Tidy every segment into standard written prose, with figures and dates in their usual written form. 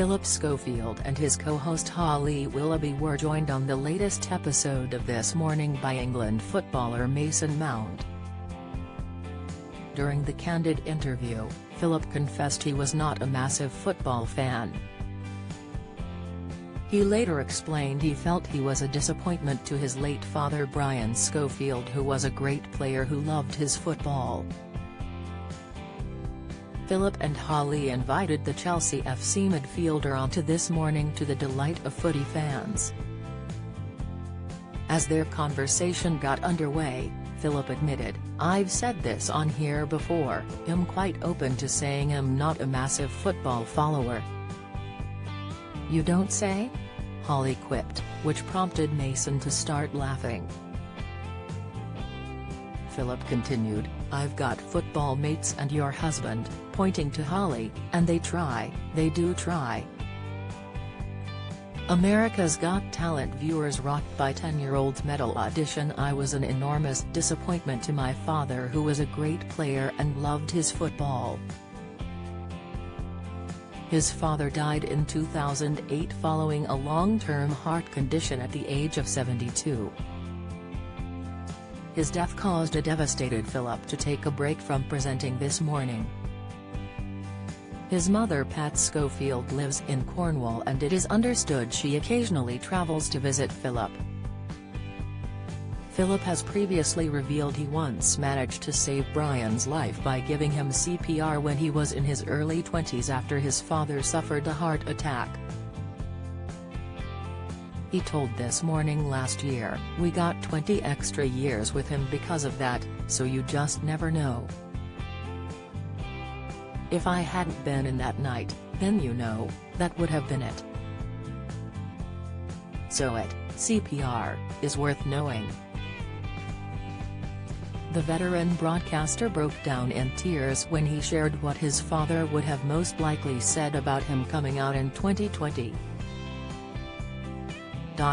Phillip Schofield and his co-host Holly Willoughby were joined on the latest episode of This Morning by England footballer Mason Mount. During the candid interview, Phillip confessed he was not a massive football fan. He later explained he felt he was a disappointment to his late father Brian Schofield, who was a great player who loved his football. Phillip and Holly invited the Chelsea FC midfielder onto This Morning to the delight of footy fans. As their conversation got underway, Phillip admitted, "I've said this on here before, I'm quite open to saying I'm not a massive football follower." "You don't say?" Holly quipped, which prompted Mason to start laughing. Phillip continued, "I've got football mates and your husband," pointing to Holly, "and they do try. America's Got Talent viewers rocked by 10-year-old's medal audition. I was an enormous disappointment to my father, who was a great player and loved his football. His father died in 2008 following a long-term heart condition at the age of 72. His death caused a devastated Phillip to take a break from presenting This Morning. His mother Pat Schofield lives in Cornwall, and it is understood she occasionally travels to visit Phillip. Phillip has previously revealed he once managed to save Brian's life by giving him CPR when he was in his early 20s after his father suffered a heart attack. He told This Morning last year, "We got 20 extra years with him because of that, so you just never know. If I hadn't been in that night, then that would have been it. So CPR is worth knowing." The veteran broadcaster broke down in tears when he shared what his father would have most likely said about him coming out in 2020.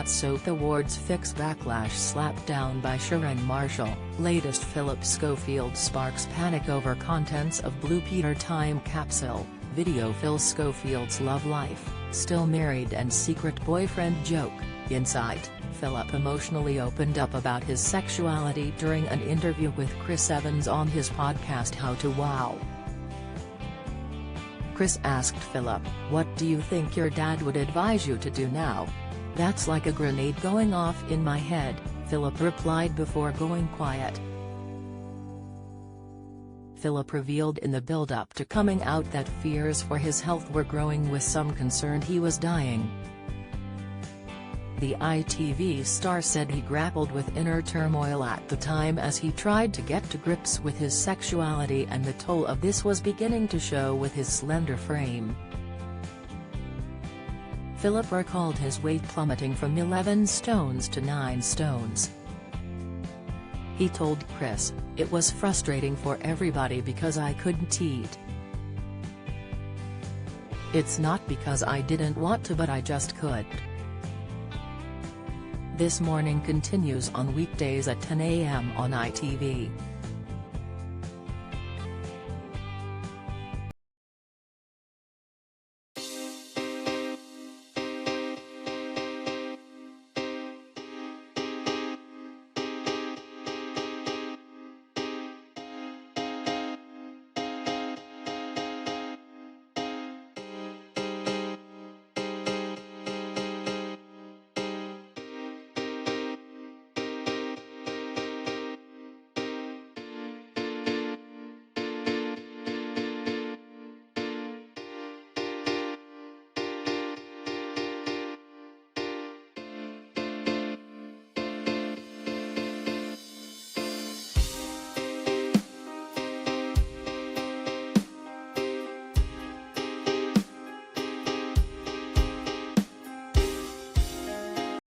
Soap Awards fix backlash slapped down by Sharon Marshall. Latest Phillip Schofield sparks panic over contents of Blue Peter time capsule, video Phil Schofield's love life, still married and secret boyfriend joke. Insight, Phillip emotionally opened up about his sexuality during an interview with Chris Evans on his podcast How to Wow. Chris asked Phillip, "What do you think your dad would advise you to do now?" "That's like a grenade going off in my head," Phillip replied before going quiet. Phillip revealed in the build-up to coming out that fears for his health were growing, with some concerned he was dying. The ITV star said he grappled with inner turmoil at the time as he tried to get to grips with his sexuality, and the toll of this was beginning to show with his slender frame. Phillip recalled his weight plummeting from 11 stones to 9 stones. He told Chris, "It was frustrating for everybody because I couldn't eat. It's not because I didn't want to, but I just couldn't." This Morning continues on weekdays at 10 a.m. on ITV.